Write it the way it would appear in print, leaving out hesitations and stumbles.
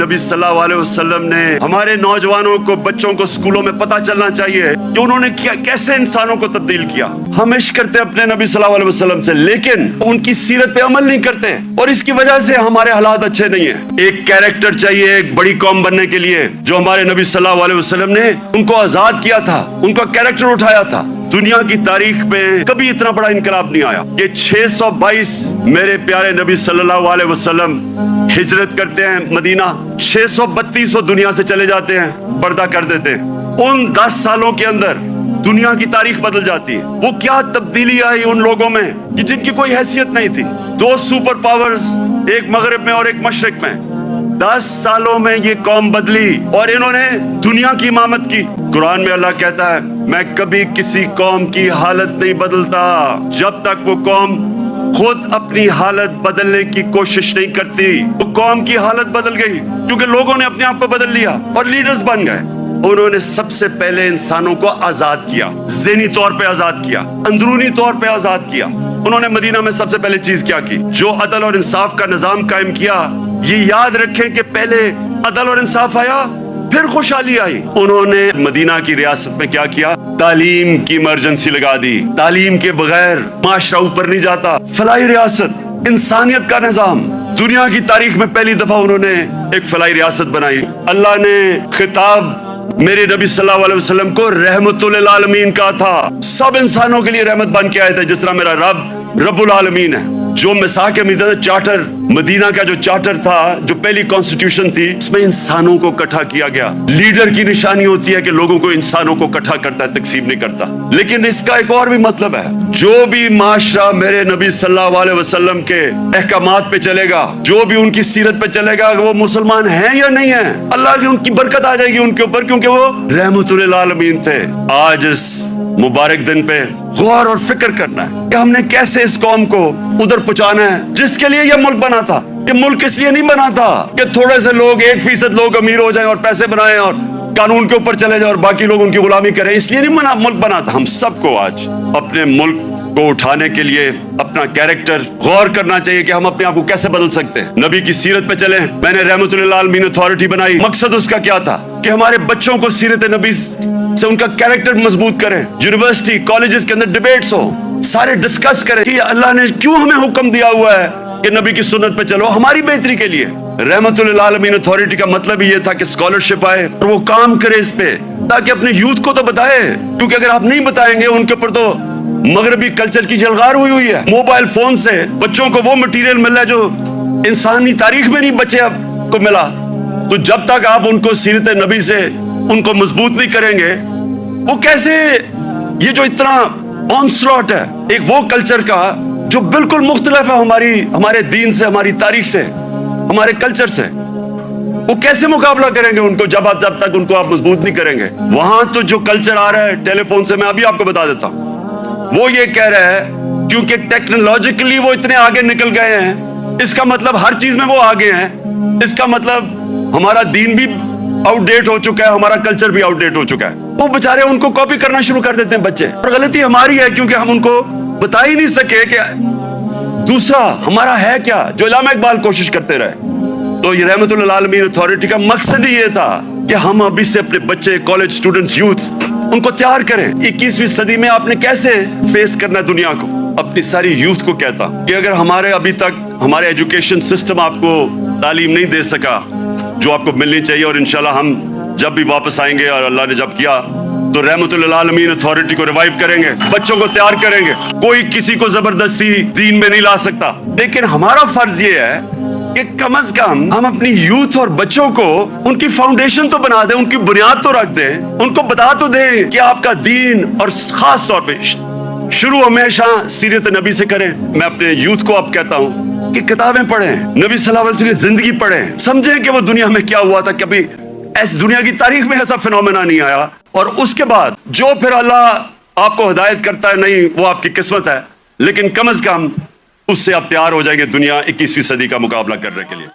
नबी सल्लल्लाहु अलैहि वसल्लम ने हमारे नौजवानों को, बच्चों को स्कूलों में पता चलना चाहिए कि उन्होंने कैसे इंसानों को तब्दील किया। हम इश्क करते अपने नबी सल्लल्लाहु अलैहि वसल्लम से, लेकिन उनकी सीरत पे अमल नहीं करते और इसकी वजह से हमारे हालात अच्छे नहीं है। एक कैरेक्टर चाहिए एक बड़ी कौम बनने के लिए, जो हमारे नबी सल्लल्लाहु अलैहि वसल्लम ने उनको आजाद किया था, उनका कैरेक्टर उठाया था। दुनिया की तारीख में कभी इतना बड़ा इनकलाब नहीं आया कि 622 मेरे प्यारे नबी सल्लल्लाहु अलैहि वसल्लम हिजरत करते हैं मदीना, 632 वो दुनिया से चले जाते हैं, पर्दा कर देते हैं। उन 10 सालों के अंदर दुनिया की तारीख बदल जाती है। वो क्या तब्दीली आई उन लोगों में कि जिनकी कोई हैसियत नहीं थी। 2 सुपर पावर्स, एक मगरिब में और एक मशरिक में, 10 सालों में ये कौम बदली और इन्होंने दुनिया की इमामत की। कुरान में अल्लाह कहता है, मैं कभी किसी कौम की हालत नहीं बदलता जब तक वो कौम खुद अपनी हालत बदलने की कोशिश नहीं करती। वो कौम की हालत बदल गई क्योंकि लोगों ने अपने आप को बदल लिया और लीडर्स बन गए। उन्होंने सबसे पहले इंसानों को आजाद किया, ज़हनी तौर पे आजाद किया, अंदरूनी तौर पे आजाद किया। उन्होंने मदीना में सबसे पहले चीज क्या की? जो अदल और इंसाफ का निजाम कायम किया। ये याद रखें कि पहले अदल और इंसाफ आया, फिर खुशहाली आई। उन्होंने मदीना की रियासत में क्या किया? तालीम की इमरजेंसी लगा दी। तालीम के बगैर माशरा ऊपर नहीं जाता। फलाई रियासत, इंसानियत का निजाम, दुनिया की तारीख में पहली दफा उन्होंने एक फलाई रियासत बनाई। अल्लाह ने खिताब मेरे नबी सल्लल्लाहु अलैहि वसल्लम को रहमतुल आलमीन का था। सब इंसानों के लिए रहमत बन के आए थे, जिस तरह मेरा रब रब्बुल आलमीन है। जो मिसाक मदीना चार्टर, मदीना का जो चार्टर था, जो पहली कॉन्स्टिट्यूशन थी, इसमें इंसानों को इकट्ठा किया गया। लीडर की निशानी होती है कि लोगों को, इंसानों को इकट्ठा करता है, तकसीम नहीं करता। लेकिन इसका एक और भी मतलब है, जो भी माशरा मेरे नबी सल्लल्लाहु अलैहि वसल्लम के अहकामात पे चलेगा, जो भी उनकी सीरत पे चलेगा, वो मुसलमान है या नहीं है, अल्लाह की उनकी बरकत आ जाएगी उनके ऊपर, क्योंकि वो रहमतुल आलमीन थे। आज इस मुबारक दिन पे गौर और फिक्र करना है कि हमने कैसे इस कौम को उधर पहुंचाना है जिसके लिए यह मुल्क बना था। ये मुल्क इसलिए नहीं बना था कि थोड़े से लोग, 1% लोग अमीर हो जाएं और पैसे बनाएं और कानून के ऊपर चले जाएं और बाकी लोग उनकी गुलामी करें, इसलिए नहीं मुल्क बना था। हम सबको आज अपने मुल्क को उठाने के लिए अपना कैरेक्टर गौर करना चाहिए कि हम अपने आप को कैसे बदल सकते हैं। नबी की सीरत पे चलें। मैंने रहमतुल आलमीन अथॉरिटी बनाई, मकसद उसका क्या था कि हमारे बच्चों को सीरत नबी से उनका कैरेक्टर मजबूत करें। यूनिवर्सिटी, कॉलेजेस के अंदर डिबेट्स हो, सारे डिस्कस करें कि अल्लाह ने क्यों हमें हुक्म दिया हुआ है कि नबी की सुन्नत पे चलो, हमारी बेहतरी के लिए। रहमतुल आलमीन अथॉरिटी का मतलब ये था कि स्कॉलरशिप आए और वो काम करे इस पे, ताकि अपने यूथ को तो बताए, क्योंकि अगर आप नहीं बताएंगे, उनके ऊपर तो मगरबी कल्चर की जलगार हुई है। मोबाइल फोन से बच्चों को वो मटेरियल मिल रहा है जो इंसानी तारीख में नहीं बच्चे को मिला। तो जब तक आप उनको सीरत नबी से उनको मजबूत नहीं करेंगे, वो कैसे, ये जो इतना ऑनस्लॉट है एक वो कल्चर का जो बिल्कुल मुख्तलिफ है हमारे दीन से, हमारी तारीख से, हमारे कल्चर से, वो कैसे मुकाबला करेंगे उनको जब तक उनको आप मजबूत नहीं करेंगे। वहां तो जो कल्चर आ रहा है टेलीफोन से, मैं अभी आपको बता देता हूं, वो ये कह रहा है क्योंकि टेक्नोलॉजिकली वो इतने आगे निकल गए हैं, इसका मतलब हर चीज में वो आगे हैं, इसका मतलब हमारा दीन भी आउटडेट हो चुका है, हमारा कल्चर भी आउटडेट हो चुका है। वो बेचारे उनको कॉपी करना शुरू कर देते हैं बच्चे, और गलती हमारी है क्योंकि हम उनको बता ही नहीं सके कि दूसरा हमारा है क्या, जो इल्लामा इकबाल कोशिश करते रहे। तो ये रहमतुल आलमीन अथॉरिटी का मकसद ही ये था कि हम अभी से अपने बच्चे, कॉलेज स्टूडेंट्स, यूथ, उनको तैयार करें। 21वीं सदी में आपने कैसे फेस करना है दुनिया को। अपनी सारी यूथ को कहता कि अगर हमारे अभी तक हमारे एजुकेशन सिस्टम आपको तालीम नहीं दे सका जो आपको मिलनी चाहिए, और इंशाल्लाह हम जब भी वापस आएंगे और अल्लाह ने जब किया तो रहमतुल आलमीन अथॉरिटी को रिवाइव करेंगे, बच्चों को तैयार करेंगे। कोई किसी को जबरदस्ती दीन में नहीं ला सकता, लेकिन हमारा फर्ज ये है कि कम से कम हम अपनी यूथ और बच्चों को उनकी फाउंडेशन तो बना दें, उनकी बुनियाद तो रख दें, उनको बता तो दें कि आपका दीन, और खास तौर पे शुरू हमेशा सीरत नबी से करें। मैं अपने यूथ को अब कहता हूं कि किताबें पढ़ें, नबी सल्लल्लाहु अलैहि वसल्लम की जिंदगी पढ़ें, समझें कि वो दुनिया में क्या हुआ था। कभी ऐसी दुनिया की तारीख में ऐसा फिनोमेना नहीं आया। और उसके बाद जो फिर अल्लाह आपको हिदायत करता है, नहीं वो आपकी किस्मत है, लेकिन कम से कम उससे आप तैयार हो जाएंगे दुनिया 21वीं सदी का मुकाबला करने के लिए।